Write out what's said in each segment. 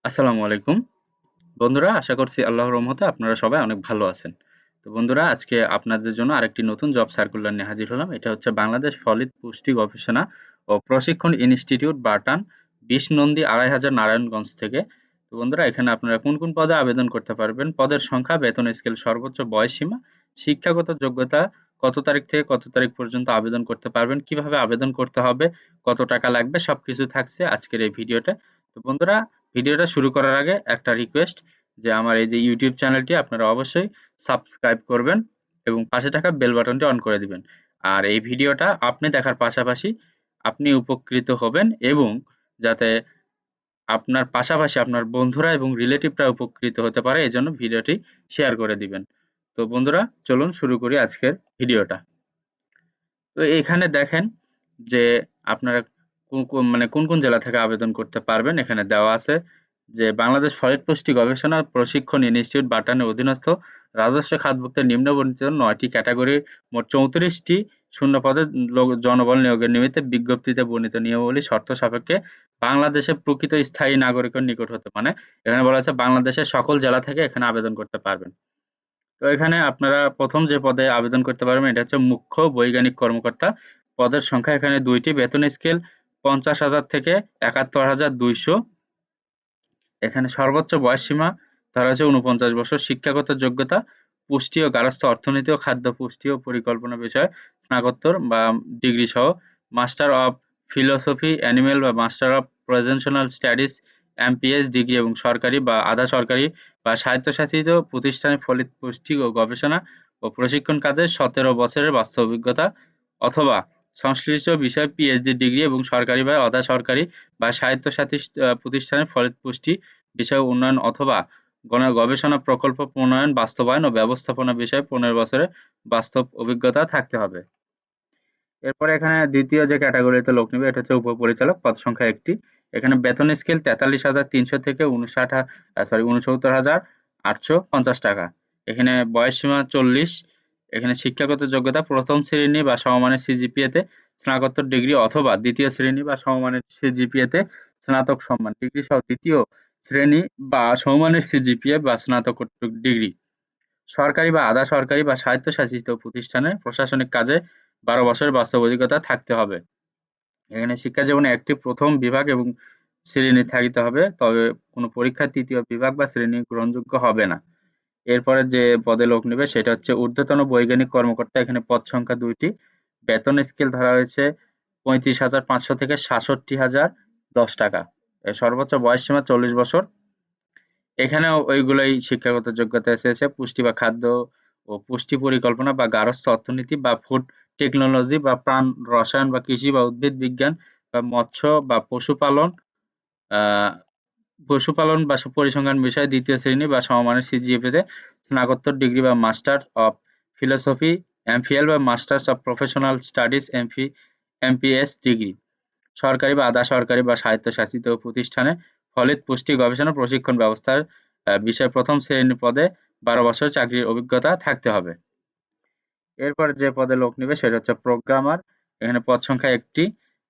আসসালামু আলাইকুম। বন্ধুরা, আশা করছি আল্লাহর রহমতে আপনারা সবাই অনেক ভালো আছেন। তো বন্ধুরা, আজকে আপনাদের জন্য আরেকটি নতুন জব সার্কুলার নিয়ে হাজির হলাম। এটা হচ্ছে বাংলাদেশ ফলিত পুষ্টি গবেষণা ও প্রশিক্ষণ ইনস্টিটিউট বাটান ২০ নন্দী ২৫০০ নারায়ণগঞ্জ থেকে। তো বন্ধুরা, এখানে আপনারা কোন পদে আবেদন করতে পারবেন, পদের সংখ্যা, বেতন স্কেল, সর্বোচ্চ বয়সসীমা, শিক্ষাগত যোগ্যতা, কত তারিখ থেকে কত তারিখ পর্যন্ত আবেদন করতে পারবেন, কিভাবে আবেদন করতে হবে, কত টাকা লাগবে সবকিছু থাকছে আজকের এই ভিডিওতে। তো বন্ধুরা, ভিডিওটা শুরু করার আগে একটা রিকোয়েস্ট যে আমার এই যে ইউটিউব চ্যানেলটি আপনারা অবশ্যই সাবস্ক্রাইব করবেন এবং পাশে থাকা বেল বাটনটি অন করে দিবেন। আর এই ভিডিওটা আপনি দেখার পাশাপাশি আপনি উপকৃত হবেন এবং যাতে আপনার পাশাপাশি আপনার বন্ধুরা এবং রিলেটিভরা উপকৃত হতে পারে এজন্য ভিডিওটি শেয়ার করে দিবেন। তো বন্ধুরা, চলুন শুরু করি আজকের ভিডিওটা। তো এখানে দেখেন যে আপনারা কোন জেলা থেকে আবেদন করতে পারবেন এখানে দেওয়া আছে যে বাংলাদেশ ফলিত পুষ্টি গবেষণা প্রশিক্ষণ ইনস্টিটিউট বাটানের অধীনস্থ রাজস্ব খাতভুক্ত নিম্নবর্ণিত ৯টি ক্যাটাগরির মোট ৩৪টি শূন্য পদে জনবল নিয়োগের নিমিত্তে বিজ্ঞপ্তিতে বর্ণিত নিয়মাবলী শর্ত সাপেক্ষে বাংলাদেশের প্রকৃত স্থায়ী নাগরিকের নিকট হতে মানে এখানে বলা আছে বাংলাদেশের সকল জেলা থেকে এখানে আবেদন করতে পারবেন। তো এখানে আপনারা ১ম যে পদে আবেদন করতে পারবেন এটা হচ্ছে মুখ্য বৈজ্ঞানিক কর্মকর্তা। পদের সংখ্যা এখানে ২ টি, বেতন স্কেল ৫০,০০০ থেকে ৭১,২০০। এখানে সর্বোচ্চ বয়সসীমা ধরা হয়েছে ৪৯ বছর। শিক্ষাগত যোগ্যতা পুষ্টি ও গার্হস্থ্য অর্থনীতি ও খাদ্য পুষ্টি ও পরিকল্পনা বিষয়ে স্নাতকোত্তর বা ডিগ্রি সহ মাস্টার অব ফিলোসফি অ্যানিমেল বা master of presentational studies MPS degree এবং সরকারি বা আধা সরকারি বা স্বায়ত্তশাসিত প্রতিষ্ঠানে ফলিত পুষ্টি ও গবেষণা ও প্রশিক্ষণ কাজে ১৭ বছরের বাস্তব অভিজ্ঞতা অথবা সংশ্লিষ্ট বিষয়ে পিএইচডি ডিগ্রি এবং সরকারি বা আধা সরকারি বা স্বায়ত্তশাসিত প্রতিষ্ঠানে ফলিত পুষ্টি বিষয় উন্নয়ন অথবা গবেষণা প্রকল্প প্রণয়ন, বাস্তবায়ন ও ব্যবস্থাপনা বিষয়ে ১৫ বছরের বাস্তব অভিজ্ঞতা থাকতে হবে। এরপরে এখানে ২য় যে ক্যাটেগরিতে লোক নিবে এটা হচ্ছে উপপরিচালক, পদ সংখ্যা ১ টি। এখানে বেতন স্কেল ৪৩,৩০০ থেকে ৬৯,৮৫০ টাকা। এখানে বয়সসীমা ৪০। এখানে শিক্ষাগত যোগ্যতা প্রথম শ্রেণী বা সমমানের সিজিপিএতে স্নাতকোত্তর ডিগ্রি অথবা দ্বিতীয় শ্রেণী বা সমমানের সিজিপিএতে স্নাতক সম্মান ডিগ্রি সহ দ্বিতীয় শ্রেণী বা সমমানের সিজিপিএ বা স্নাতকোত্তর ডিগ্রি। সরকারি বা আধা সরকারি বা স্বায়ত্তশাসিত প্রতিষ্ঠানে প্রশাসনিক কাজে ১২ বছরের বাস্তব অভিজ্ঞতা থাকতে হবে। এখানে শিক্ষা জীবনে একটি প্রথম বিভাগ এবং শ্রেণী থাকিতে হবে, তবে কোনো পরীক্ষায় ৩য় বিভাগ বা শ্রেণী গ্রহণযোগ্য হবে না। এরপরে যে পদে লোক নিবে সেটা হচ্ছে ঊর্ধ্বতন বৈজ্ঞানিক কর্মকর্তা। এখানে পদ সংখ্যা ২ টি। বেতন স্কেল ধরা হয়েছে ৩৫,৫০০ থেকে ৬৭,০১০ টাকা। সর্বোচ্চ বয়সসীমা ৪০ বছর। এখানেও ওইগুলাই শিক্ষাগত যোগ্যতা চেয়েছে। পুষ্টি বা খাদ্য ও পুষ্টি পরিকল্পনা বা গার্হস্থ্য অর্থনীতি বা ফুড টেকনোলজি বা প্রাণ রসায়ন বা কৃষি বা উদ্ভিদ বিজ্ঞান বা মৎস্য বা আ পশুপালন বা পরিসংখ্যান বিষয়ে ২য় শ্রেণী বা সমমানের সিজিপিএতে স্নাতকোত্তর ডিগ্রি বা মাস্টার অব ফিলোসফি, এমফিল বা masters of professional studies MPS degree. সরকারি বা আধা সরকারি বা স্বায়ত্তশাসিত প্রতিষ্ঠানে ফলিত পুষ্টি গবেষণা প্রশিক্ষণ ব্যবস্থার বিষয়ে প্রথম শ্রেণী পদে ১২ বছর চাকরির অভিজ্ঞতা থাকতে হবে। এরপর যে পদে লোক নিবে সেটা হচ্ছে প্রোগ্রামার। এখানে পদ সংখ্যা ১ টি।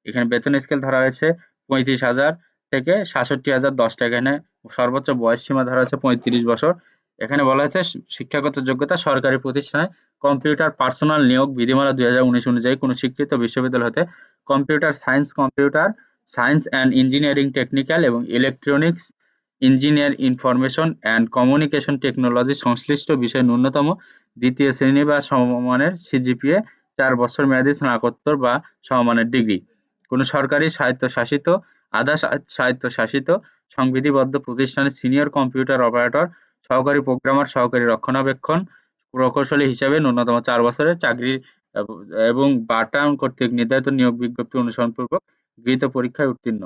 এখানে বেতন স্কেল ধরা হয়েছে ৩৫,০০০ থেকে ৬৭,০১০ টাকা। এখানে সর্বোচ্চ বয়সসীমা ধরা হয়েছে ৩৫ বছর। এখানে বলা হয়েছে শিক্ষাগত যোগ্যতা সরকারি প্রতিষ্ঠানে কম্পিউটার পার্সোনাল নিয়োগ বিধিমালা ২০১৯ অনুযায়ী কোনো স্বীকৃত বিশ্ববিদ্যালয় হতে computer science and engineering technical এবং electronics engineer information and communication technology সংশ্লিষ্ট বিষয়ে ন্যূনতম দ্বিতীয় শ্রেণী বা সমমানের সিজিপিএ ৪ বছর মেয়াদী স্নাতকোত্তর বা সমমানের ডিগ্রি। কোনো সরকারি স্বায়ত্তশাসিত, আধা স্বায়ত্তশাসিত সংবিধিবদ্ধ প্রতিষ্ঠানে সিনিয়র কম্পিউটার অপারেটর, সহকারী প্রোগ্রামার, সহকারী রক্ষণাবেক্ষণ প্রকৌশলী হিসেবে ন্যূনতম ৪ বছরের চাকরি এব এবং বাটাম কর্তৃক নির্ধারিত নিয়োগ বিজ্ঞপ্তি অনুসরণপূর্বক গৃহীত পরীক্ষায় উত্তীর্ণ।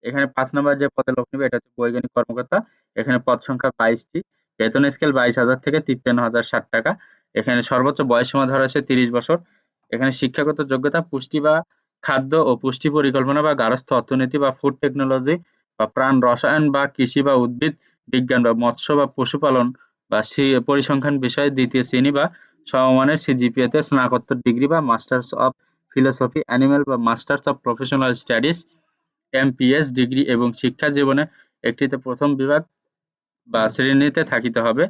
এখানে ৫ নাম্বার যে পদে লোক নিবে এটা হচ্ছে বৈজ্ঞানিক কর্মকর্তা। এখানে পদ সংখ্যা ২২ টি। বেতন স্কেল ২২,০০০ থেকে ৫৩,০৬০ টাকা। এখানে সর্বোচ্চ বয়সসীমা ধরা হয়েছে ৩০ বছর। এখানে শিক্ষাগত যোগ্যতা পুষ্টি বা খাদ্য ও পুষ্টি পরিকল্পনা বা গার্হস্থ্য অর্থনীতি বা ফুড টেকনোলজি বা প্রাণ রসায়ন বা কৃষি বা উদ্ভিদ বিজ্ঞান বা মৎস্য বা পশুপালন বা পরিসংখ্যান বিষয়ে ২য় শ্রেণী বা সমমানের সিজিপিএতে স্নাতকোত্তর ডিগ্রি বা মাস্টার্স অব ফিলোসফি অ্যানিমেল বা masters of professional studies MPS degree এবং শিক্ষা জীবনে একটিতে প্রথম বিভাগ বা শ্রেণীতে থাকিতে হবে।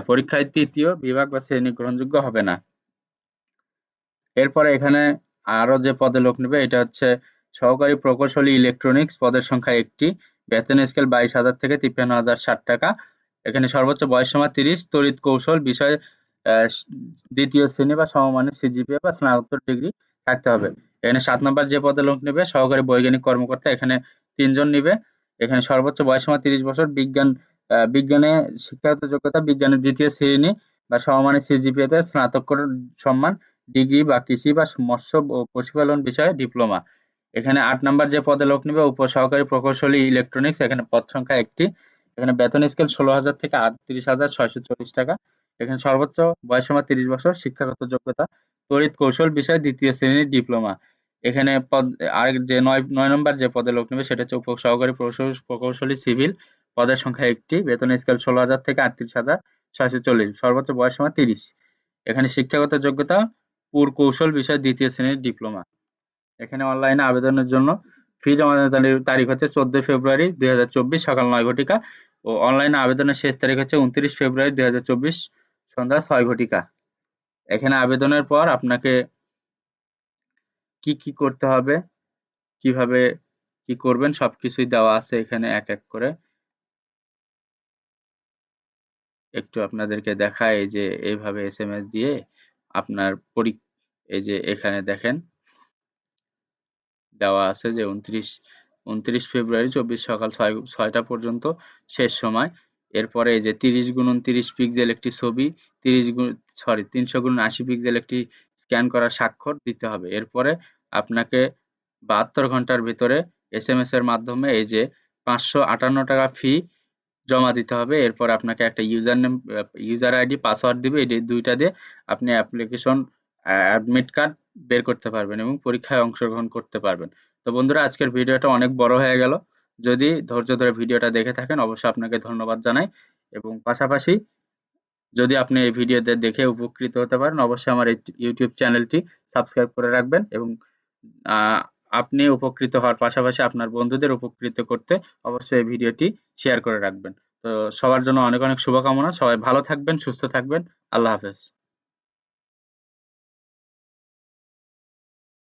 পরীক্ষায় তৃতীয় বিভাগ বা শ্রেণী গ্রহণযোগ্য হবে না। এরপরে এখানে আরো যে পদে লোক নেবে এটা হচ্ছে সহকারী প্রকৌশলী ইলেকট্রনিক্স, পদের সংখ্যা ১টি, বেতন স্কেল ২২,০০০ থেকে ৫৩,০৬০ টাকা। এখানে সর্বোচ্চ বয়সসীমা ৩০, তড়িৎ কৌশল বিষয়ে দ্বিতীয় শ্রেণী বা সমমানের সিজিপিএ বা স্নাতকোত্তর ডিগ্রি থাকতে হবে। এখানে ৭ নম্বর যে পদে লোক নেবে সহকারী বৈজ্ঞানিক কর্মকর্তা, এখানে ৩ জন নিবে। এখানে সর্বোচ্চ বয়সসীমা ৩০ বছর, বিজ্ঞানে শিক্ষাগত যোগ্যতা বিজ্ঞানের দ্বিতীয় শ্রেণী বা সমমানের সিজিপিএতে স্নাতকোত্তর সম্মান ডিগ্রি বা কৃষি বা মৎস্য ও পশুপালন বিষয়ে ডিপ্লোমা। এখানে ৮ নম্বর যে পদে লোক নিবে উপসহকারী প্রকৌশলী ইলেকট্রনিক্স, এখানে পদ সংখ্যা ১টি। এখানে বেতন স্কেল ১৬,০০০ থেকে ৩৮,৬৪০ টাকা। এখানে সর্বোচ্চ বয়সসীমা ৩০ বছর, শিক্ষাগত যোগ্যতা তড়িৎ কৌশল বিষয়ে দ্বিতীয় শ্রেণীর ডিপ্লোমা। এখানে আরেক যে ৯ নম্বর যে পদে লোক নেবে সেটা হচ্ছে উপসহকারী প্রকৌশলী সিভিল, পদের সংখ্যা ১টি, বেতন স্কেল ১৬,০০০ থেকে ৩৮,৬৪০, সর্বোচ্চ বয়সসীমা ৩০। এখানে শিক্ষাগত যোগ্যতা পুরকৌশল বিষয়ে দ্বিতীয় শ্রেণীর ডিপ্লোমা। এখানে অনলাইনে আবেদনের জন্য ফি জমা দেওয়ার তারিখ হচ্ছে ১৪ ফেব্রুয়ারি ২০২৪ সকাল ৯ ঘটিকা ও অনলাইনে আবেদনের শেষ তারিখ হচ্ছে ২৯ ফেব্রুয়ারি ২০২৪ সন্ধ্যা ৬ ঘটিকা। এখানে আবেদনের পর আপনাকে কি করতে হবে, কিভাবে কি করবেন সবকিছুই দেওয়া আছে এখানে এক এক করে। একটু আপনাদেরকে দেখাই, এই যে এইভাবে এসএমএস দিয়ে আপনার এই যে এখানে দেখেন দেওয়া আছে যে ২৯ ফেব্রুয়ারি ২৪ সকাল ৬টা পর্যন্ত শেষ সময়। এরপরে এই যে ৩০x২৯ পিক্সেল একটি ছবি, ৩০০x৮০ পিক্সেল একটি স্ক্যান করা স্বাক্ষর দিতে হবে। এরপরে আপনাকে ৭২ ঘন্টার ভেতরে এসএমএস এর মাধ্যমে এই যে ৫৫৮ টাকা ফি জমা দিতে হবে। এরপর আপনাকে একটা ইউজার আইডি, পাসওয়ার্ড দিবে। এই ২টা দিয়ে আপনি অ্যাপ্লিকেশন অ্যাডমিট কার্ড বের করতে পারবেন এবং পরীক্ষায় অংশগ্রহণ করতে পারবেন। তো বন্ধুরা, আজকের ভিডিওটা অনেক বড় হয়ে গেল। যদি ধৈর্য ধরে ভিডিওটা দেখে থাকেন অবশ্যই আপনাকে ধন্যবাদ জানাই, এবং পাশাপাশি যদি আপনি এই ভিডিওতে দেখে উপকৃত হতে পারেন অবশ্যই আমার এই ইউটিউব চ্যানেলটি সাবস্ক্রাইব করে রাখবেন, এবং আপনি উপকৃত হওয়ার পাশাপাশি আপনার বন্ধুদের উপকৃত করতে অবশ্যই এই ভিডিওটি শেয়ার করে রাখবেন। তো সবার জন্য অনেক অনেক শুভকামনা। সবাই ভালো থাকবেন, সুস্থ থাকবেন। আল্লাহ হাফেজ।